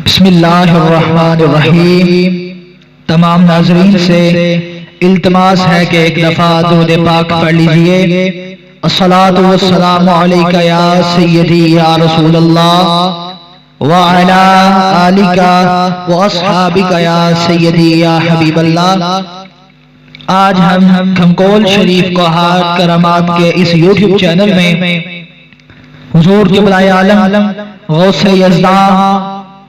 बिस्मिल्लाहिर्रहमानिर्रहीम। तमाम नाज़रीन से इल्तमास है कि एक दफ़ा दुरूद पाक पढ़ लीजिए। अस्सलातु वस्सलामु अलैका या सय्यदी या रसूलल्लाह व अला आलिका व अस्हाबिका या सय्यदी या हबीबल्लाह। आज हम खमकोल शरीफ को हाट करामात के इस यूट्यूब चैनल में हुजूर क़िबला आलम गौसे यज़दा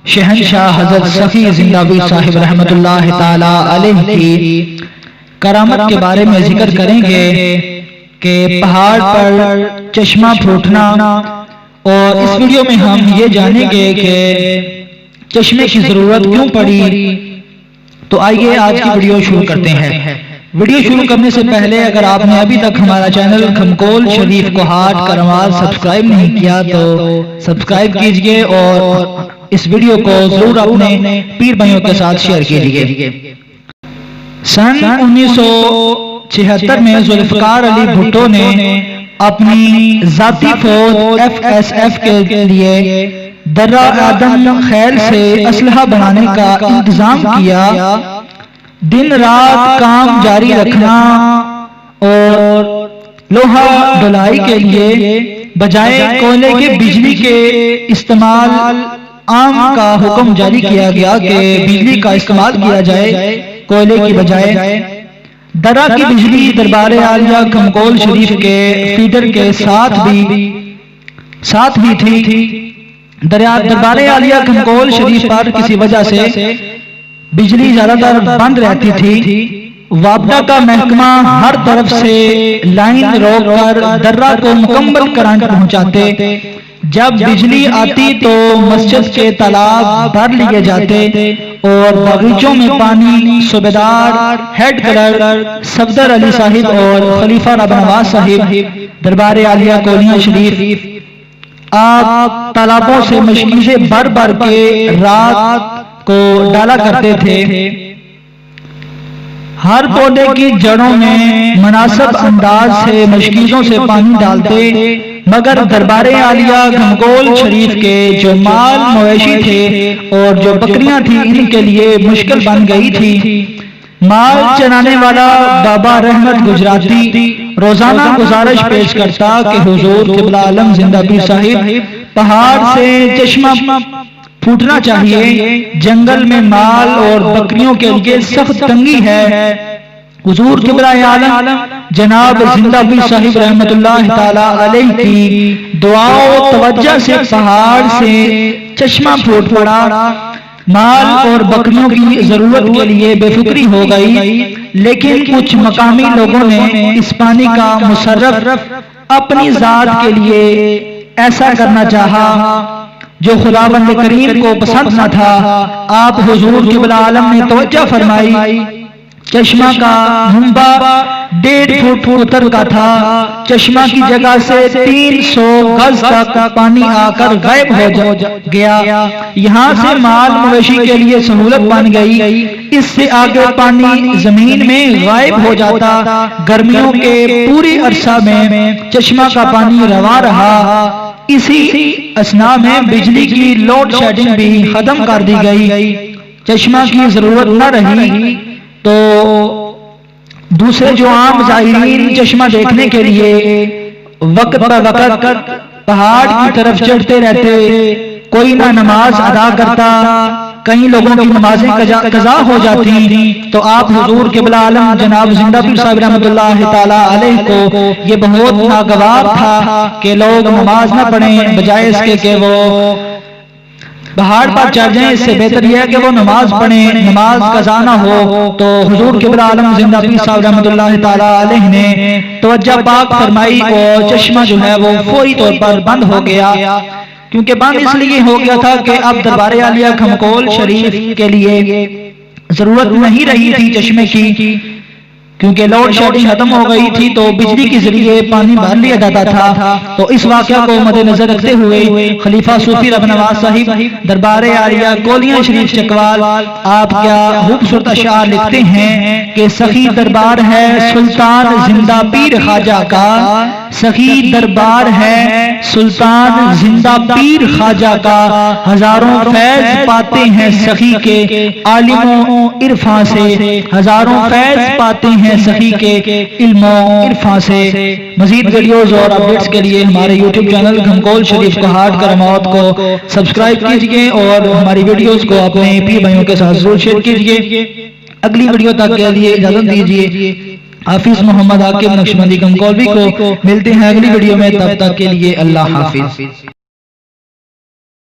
शहनशाह हज़रत सफ़ी ज़िंदावी साहिब रहमतुल्लाह ताला अलैह की करामत के बारे में जिक्र करेंगे कि पहाड़ पर चश्मा फूटना। और इस वीडियो में हम ये जानेंगे कि चश्मे की जरूरत क्यों पड़ी। तो आइए आज की वीडियो शुरू करते हैं। वीडियो शुरू करने से पहले अगर आपने अभी तक हमारा चैनल खमकोल शरीफ को हाट करामात सब्सक्राइब नहीं किया तो सब्सक्राइब कीजिए और इस वीडियो को जरूर अपने पीर भाइयों के साथ शेयर कीजिए। सन 1976 में जुल्फ़िकार अली भुट्टो ने अपनी जाती फौज FSF के लिए दर्रा आदम खैल से असलहा बनाने का इंतजाम किया। दिन रात काम जारी रखना और लोहा ढुलाई के लिए बजाय कोयले के बिजली के इस्तेमाल आम का हुक्म जारी किया गया कि बिजली का इस्तेमाल किया जाए कोयले की बजाय। दर्रा की बिजली दरबार आलिया खमकोल शरीफ के फीडर के साथ भी थी। दरबार आलिया खमकोल शरीफ पर किसी वजह से बिजली ज्यादातर बंद रहती थी। वापडा का महकमा हर तरफ से लाइन रोककर दर्रा को मुकम्मल करंट पहुंचाते। जब बिजली आती तो मस्जिद के तालाब भर लिए जाते और बगीचों में पानी सूबेदार हेड कलर सफदर अली साहिब और खलीफा रब नवाज साहिब दरबार आलिया कोलियां शरीफ आप तालाबों से मशकीज़ें भर भर के रात को डाला करते थे। हर पौधे की जड़ों में मुनासिब अंदाज से मशकीज़ों से पानी डालते। मगर दरबार आलिया खमकोल शरीफ के जो माल मवेशी थे और जो बकरियां थी इनके लिए मुश्किल बन गई थी। माल चराने वाला बाबा रहमत गुजराती रोजाना गुजारिश पेश करता कि हुजूर क़िबला आलम ज़िंदावी साहिब पहाड़ से चश्मा फूटना चाहिए। जंगल में माल और बकरियों के लिए सख्त तंगी है। हुजूर क़िबला आलम जनाब ज़िंदावी साहिब रहमतुल्लाह ताला अलैह की दुआओं तवज्जो से पहाड़ से चश्मा फूट पड़ा। माल और बकरियों की जरूरत के लिए बेफिक्री हो गई। लेकिन कुछ मकामी लोगों ने इस पानी का मुसर्रफ अपनी जात के लिए ऐसा करना चाहा जो खुदावंद करीम को पसंद न था। आप हुजूर क़िबला आलम ने तवज्जो फरमाई। चश्मा का मुंबा 1.5 फुट उतर का था। चश्मा की जगह से 300 गज तक पानी आकर गायब हो गया। यहाँ से माल मवेशी के लिए सहूलत बन गई। इससे आगे पानी जमीन में गायब हो जाता। गर्मियों के पूरी अरसा में चश्मा का पानी रवा रहा। इसी असना में बिजली की लोड शेडिंग भी खत्म कर दी गई। चश्मा की जरूरत न रही तो दूसरे जो आम ज़ाहिरीन चश्मा देखने के लिए वक्त पर वक्त पहाड़ की तरफ चढ़ते रहते। कोई ना नमाज अदा करता, कई लोगों की नमाजें कज़ा हो जाती। तो आप हुजूर क़िबला आलम जनाब ज़िंदावी साहिब रहमतुल्लाह ताला अलैह को ये बहुत नागवार था कि लोग नमाज न पढ़ें, बजाय इसके कि वो पहाड़ पर चढ़ जाएं। इससे बेहतर यह है कि वो नमाज पढ़ें, नमाज कज़ा ना हो। तो हुजूर क़िबला आलम ज़िंदावी साहिब रहमतुल्लाह ताला अलैह ने तवज्जो पाक फरमाई और चश्मा जो है वो फौरी तौर पर बंद हो गया। क्योंकि बंद इसलिए हो गया था कि अब दरबार आलिया खमकोल शरीफ के लिए जरूरत नहीं रही थी चश्मे की। क्योंकि लोड शेडिंग खत्म हो गई थी तो बिजली के जरिए पानी भर लिया जाता था। तो इस वाक़या को मद्देनजर रखते हुए खलीफा सूफी रब नवाज साहिब दरबार आलिया कोलियां शरीफ चकवाल आप क्या खूबसूरत अशआर लिखते हैं कि सखी दरबार है सुल्तान जिंदा पीर ख्वाजा का, सखी दरबार है सुल्तान जिंदा पीर ख्वाजा का, हजारों फैज पाते हैं सखी के आलिमों इरफा से, हजारों फैज पाते हैं सखी के इल्मों इरफा से। मजीद वीडियोस और अपडेट्स के लिए हमारे यूट्यूब चैनल घमकोल शरीफ कहाट करमौत को सब्सक्राइब कीजिए और हमारी वीडियोस को अपने पीर भाइयों के साथ जरूर शेयर कीजिए। अगली वीडियो तक के लिए इजाजत दीजिए। हाफिज मोहम्मद आकिब नक्शबंदी घमकोलवी को मिलते हैं अगली वीडियो में, तब तक के लिए अल्लाह हाफिज।